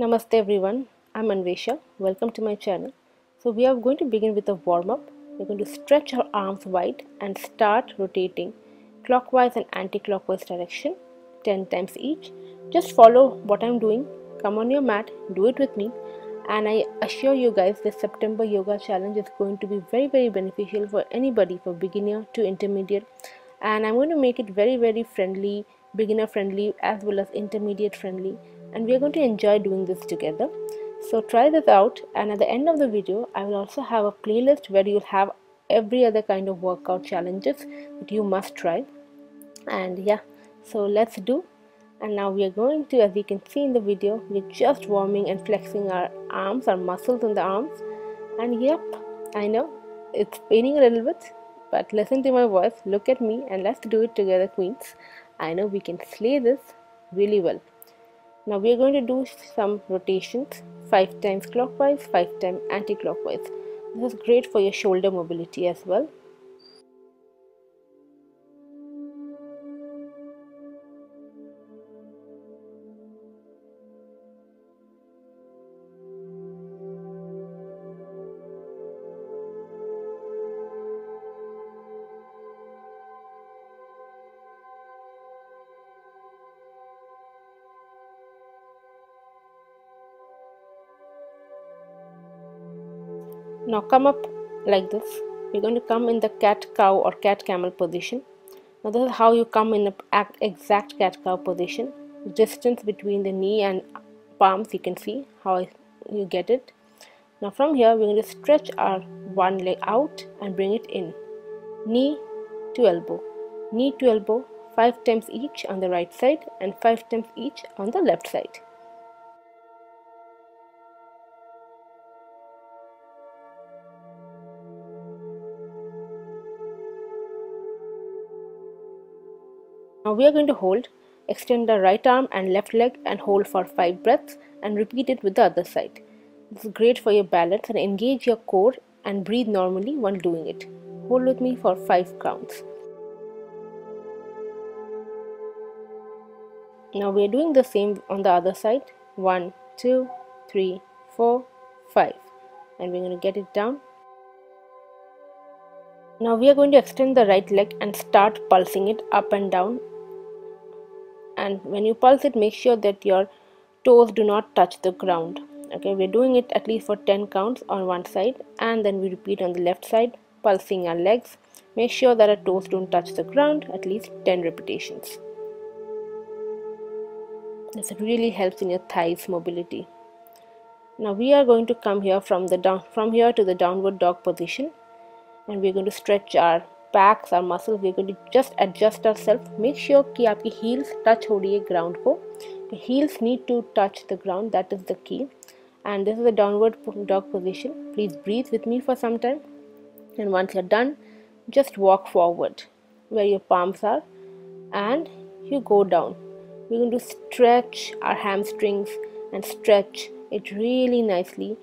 Namaste everyone, I'm Anvesha. Welcome to my channel. So we are going to begin with a warm-up. We're going to stretch our arms wide and start rotating clockwise and anti-clockwise direction 10 times each. Just follow what I'm doing. Come on your mat, do it with me. And I assure you guys this September yoga challenge is going to be very beneficial for anybody, for beginner to intermediate. And I'm going to make it very friendly, beginner friendly as well as intermediate friendly, and we are going to enjoy doing this together. So try this out, and at the end of the video I will also have a playlist where you'll have every other kind of workout challenges that you must try. And yeah, so let's do. And now we are going to, as you can see in the video, we're just warming and flexing our arms, our muscles in the arms. And yep, I know it's paining a little bit, but listen to my voice, look at me, and let's do it together, queens. I know we can slay this really well. Now we are going to do some rotations, 5 times clockwise, 5 times anti-clockwise. This is great for your shoulder mobility as well. Now come up like this. We're going to come in the cat-cow or cat-camel position. Now this is how you come in the exact cat-cow position. Distance between the knee and palms, you can see how you get it. Now from here we're going to stretch our one leg out and bring it in. Knee to elbow, 5 times each on the right side and 5 times each on the left side. Now we are going to hold, extend the right arm and left leg and hold for 5 breaths and repeat it with the other side. This is great for your balance and engage your core and breathe normally while doing it. Hold with me for 5 counts. Now we are doing the same on the other side. 1, 2, 3, 4, 5. And we're going to get it down. Now we are going to extend the right leg and start pulsing it up and down. And when you pulse it, make sure that your toes do not touch the ground. Okay, we're doing it at least for 10 counts on one side, and then we repeat on the left side, pulsing our legs. Make sure that our toes don't touch the ground, at least 10 repetitions. This really helps in your thighs mobility. Now we are going to come here from here to the downward dog position, and we're going to stretch our backs, our muscles. We're going to just adjust ourselves. Make sure कि आपकी heels touch हो रही है ground को. The heels need to touch the ground. That is the key. And this is the downward dog position. Please breathe with me for some time. And once you're done, just walk forward where your palms are, and you go down. We're going to stretch our hamstrings and stretch it really nicely.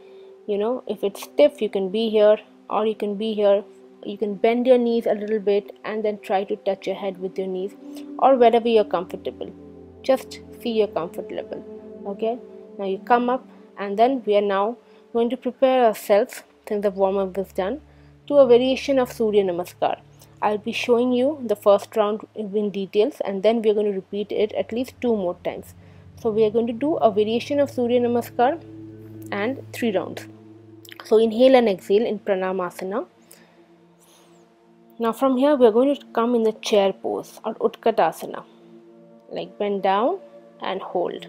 You know, if it's stiff, you can be here or you can be here. You can bend your knees a little bit and then try to touch your head with your knees, or wherever you're comfortable. Just see your comfort level. Okay, now you come up, and then we are now going to prepare ourselves, since the warm-up is done, to a variation of Surya Namaskar. I'll be showing you the first round in details, and then we're going to repeat it at least 2 more times. So we are going to do a variation of Surya Namaskar and 3 rounds. So inhale and exhale in Pranamasana. Now from here we are going to come in the chair pose or Utkatasana. Like bend down and hold.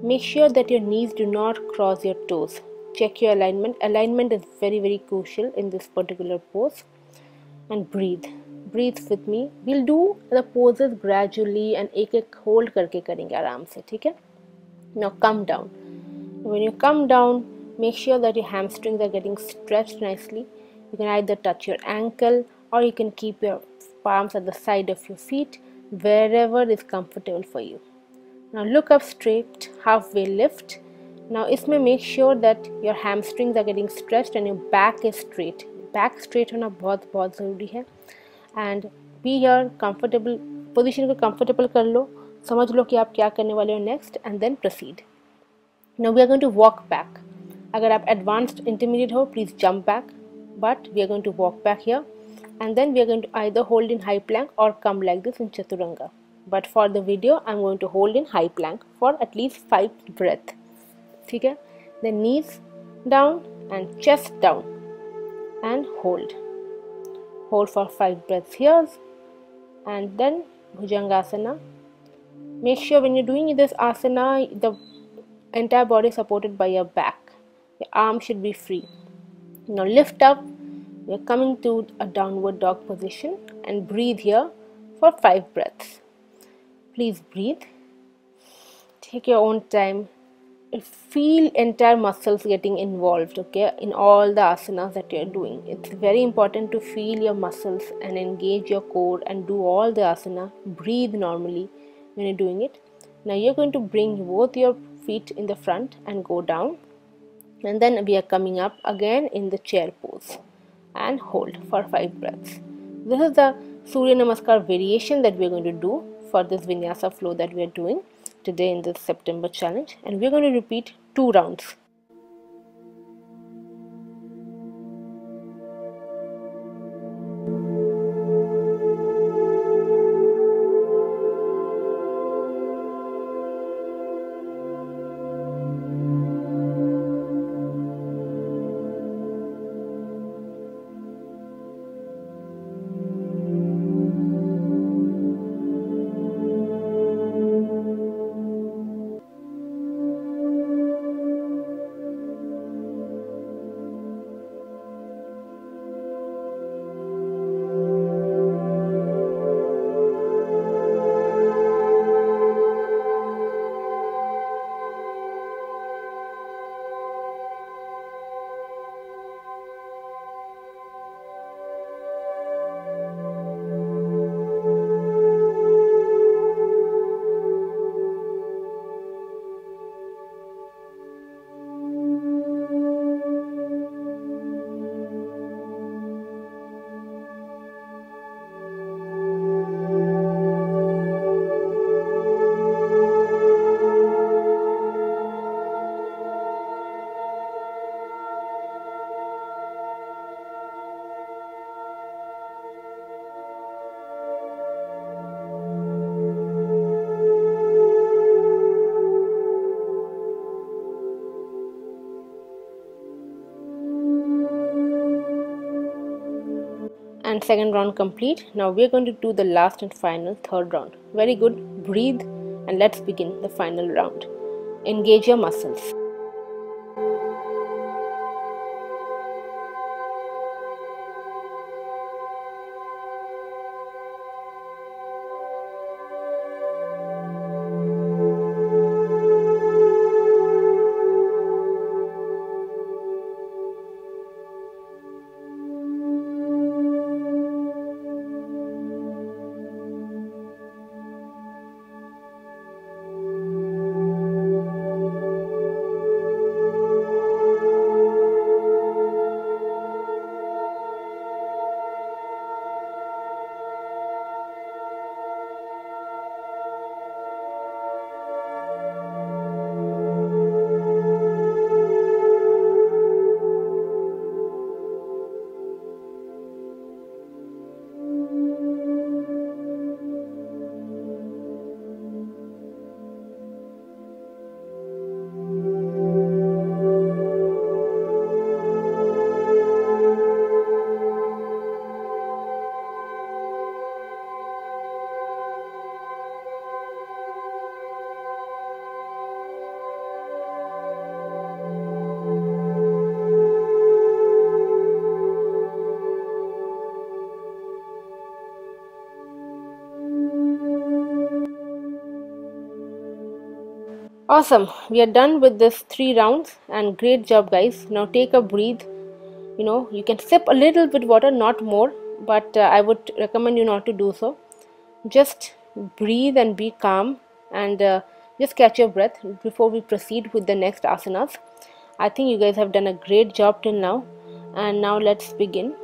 Make sure that your knees do not cross your toes. Check your alignment. Alignment is very crucial in this particular pose. And breathe. Breathe with me. We'll do the poses gradually and एक hold करके करेंगे आराम से, ठीक है? Now come down. When you come down, make sure that your hamstrings are getting stretched nicely. You can either touch your ankle or you can keep your palms at the side of your feet, wherever is comfortable for you. Now look up straight, halfway lift. Now इसमें make sure that your hamstrings are getting stretched and your back is straight. Back straight होना बहुत ज़रूरी है. And be here comfortable, position को comfortable कर लो, समझ लो कि आप क्या करने वाले हो next, and then proceed. Now we are going to walk back. अगर आप advanced intermediate हो, please jump back. But we are going to walk back here, and then we are going to either hold in high plank or come like this in chaturanga. But for the video, I'm going to hold in high plank for at least 5 breaths. ठीक है? Then knees down and chest down, and hold. Hold for 5 breaths here, and then Bhujangasana. Make sure when you're doing this asana, the entire body is supported by your back. Your arms should be free. Now lift up. We are coming to a downward dog position and breathe here for 5 breaths. Please breathe. Take your own time. Feel entire muscles getting involved, okay, in all the asanas that you're doing. It's very important to feel your muscles and engage your core and do all the asana. Breathe normally when you're doing it. Now you're going to bring both your feet in the front and go down, and then we are coming up again in the chair pose and hold for 5 breaths. This is the Surya Namaskar variation that we are going to do for this vinyasa flow that we are doing today in this September challenge, and we are going to repeat 2 rounds. And second round complete. Now we are going to do the last and final third round. Very good. Breathe and let's begin the final round. Engage your muscles. Awesome. We are done with this 3 rounds and great job guys. Now take a breathe. You can sip a little bit water, not more, but I would recommend you not to do so. Just breathe and be calm, and just catch your breath before we proceed with the next asanas. I think you guys have done a great job till now, and now let's begin.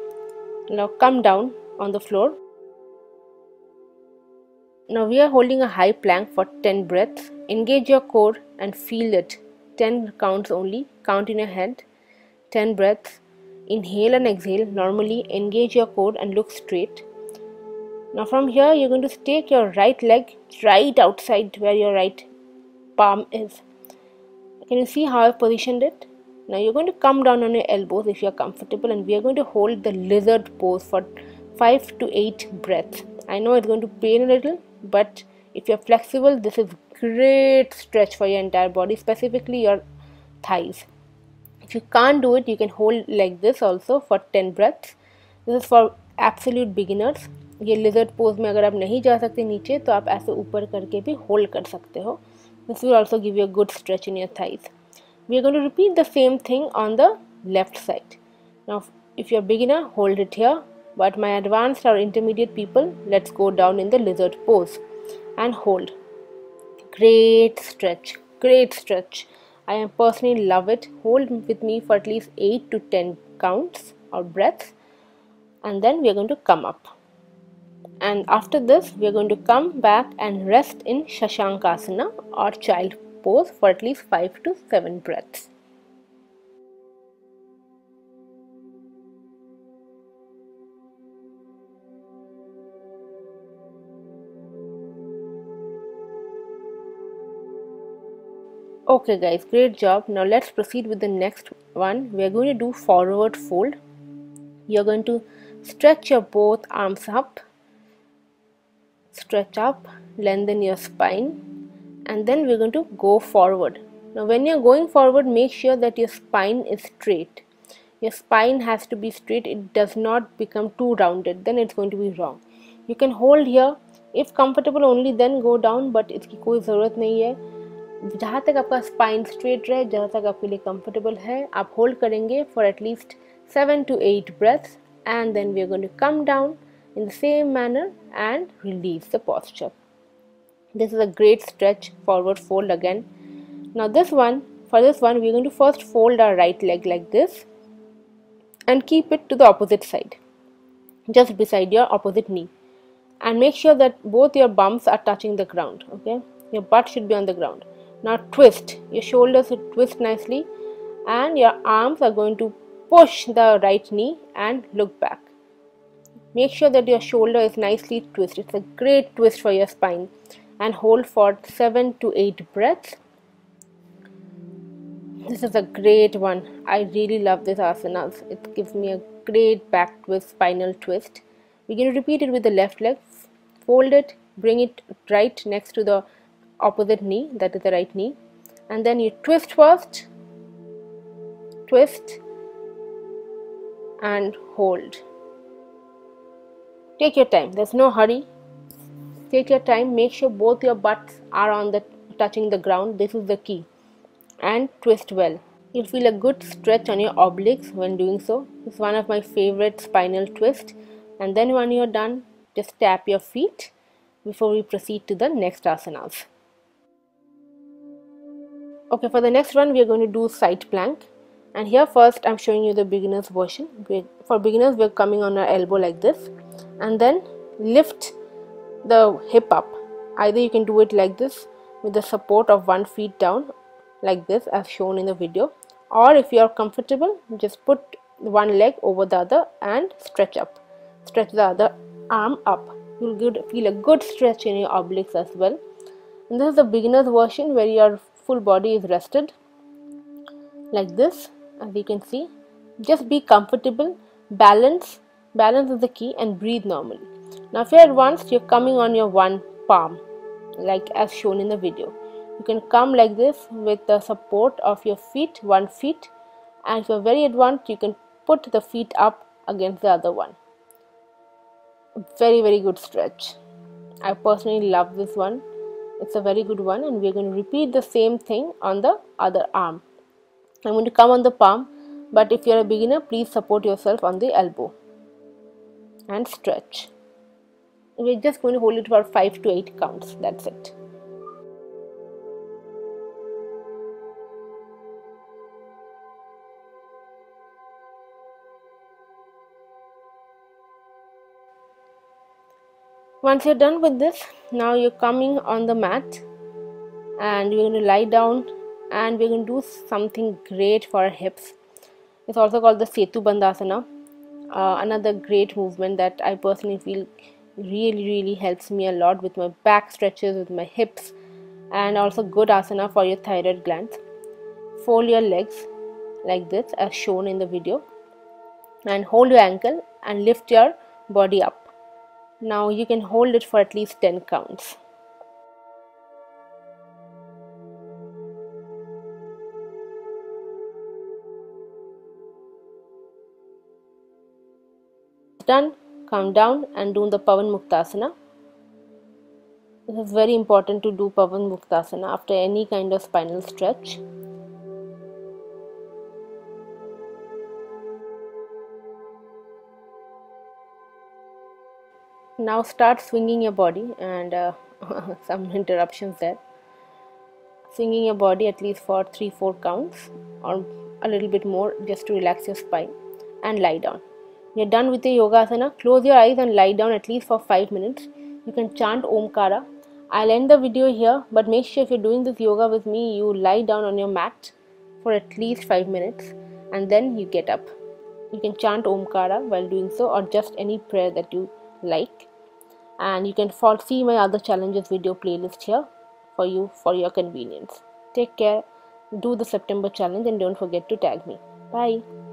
Now come down on the floor. Now we are holding a high plank for 10 breaths. Engage your core and feel it 10 counts only. Count in your head, 10 breaths. Inhale and exhale. Normally engage your core and look straight. Now from here you're going to take your right leg right outside where your right palm is. Can you see how I've positioned it? Now you're going to come down on your elbows if you're comfortable, and we are going to hold the lizard pose for 5 to 8 breaths. I know it's going to pain a little, but if you're flexible, this is great stretch for your entire body, specifically your thighs. If you can't do it, you can hold like this also for 10 breaths. This is for absolute beginners. ये lizard pose में अगर आप नहीं जा सकते नीचे, तो आप ऐसे ऊपर करके भी hold कर सकते हो. This will also give you a good stretch in your thighs. We are going to repeat the same thing on the left side. Now, if you're a beginner, hold it here. But my advanced or intermediate people, let's go down in the lizard pose and hold. Great stretch, great stretch. I am personally love it. Hold with me for at least 8 to 10 counts or breaths, and then we are going to come up. And after this, we are going to come back and rest in Shashankasana or child pose for at least 5 to 7 breaths. Okay guys, great job. Now let's proceed with the next one. We are going to do forward fold. You're going to stretch your both arms up, stretch up, lengthen your spine, and then we're going to go forward. Now when you're going forward, make sure that your spine is straight. Your spine has to be straight. It does not become too rounded, then it's going to be wrong. You can hold here. If comfortable, only then go down, but इसकी कोई ज़रूरत नहीं है. जहाँ तक आपका spine straight रहे, जहाँ तक आपके लिए कंफर्टेबल है, आप होल्ड करेंगे for at least 7 to 8 breaths, and then we are going to come down in the same manner and release the posture. This is a great stretch, forward fold again. Now for this one we are going to first fold our right leg like this and keep it to the opposite side, just beside your opposite knee, and make sure that both your bums are touching the ground. Okay, your butt should be on the ground. Now twist, your shoulders should twist nicely, and your arms are going to push the right knee and look back. Make sure that your shoulder is nicely twisted. It's a great twist for your spine, and hold for 7 to 8 breaths. This is a great one. I really love this asana. It gives me a great back twist, spinal twist. We're going to repeat it with the left leg. Fold it, bring it right next to the opposite knee, that is the right knee, and then you twist first, twist and hold. Take your time, there's no hurry. Take your time, make sure both your butts are on the touching the ground. This is the key. And twist well. You'll feel a good stretch on your obliques when doing so. It's one of my favorite spinal twists. And then when you're done, just tap your feet before we proceed to the next asanas. Okay, for the next one we are going to do side plank, and here first I'm showing you the beginner's version. For beginners, we're coming on our elbow like this, and then lift the hip up. Either you can do it like this with the support of one foot down like this as shown in the video, or if you are comfortable, just put one leg over the other and stretch up. Stretch the other arm up. You'll feel a good stretch in your obliques as well. And this is the beginner's version where your full body is rested like this, as you can see. Just be comfortable, balance is the key, and breathe normally. Now if you're advanced, you're coming on your one palm like as shown in the video. You can come like this with the support of your feet, one foot, and if you're very advanced, you can put the feet up against the other one. Very, very good stretch. I personally love this one. It's a very good one, and we're going to repeat the same thing on the other arm. I'm going to come on the palm, but if you're a beginner, please support yourself on the elbow and stretch. We're just going to hold it for 5 to 8 counts. That's it. Once you're done with this, now you're coming on the mat and you're going to lie down and we're going to do something great for our hips. It's also called the Setu Bandhasana, another great movement that I personally feel really helps me a lot with my back stretches, with my hips, and also good asana for your thyroid glands. Fold your legs like this as shown in the video and hold your ankle and lift your body up. Now you can hold it for at least 10 counts. Done, come down and do the Pavan Muktasana. This is very important to do Pavan Muktasana after any kind of spinal stretch. Now start swinging your body and some interruptions there. Swinging your body at least for 3-4 counts or a little bit more just to relax your spine and lie down. You're done with the yoga asana. Close your eyes and lie down at least for 5 minutes. You can chant Omkara. I'll end the video here, but make sure if you're doing this yoga with me, you lie down on your mat for at least 5 minutes and then you get up. You can chant Omkara while doing so, or just any prayer that you like. And you can see my other challenges video playlist here for you for your convenience. Take care, do the September challenge, and don't forget to tag me. Bye.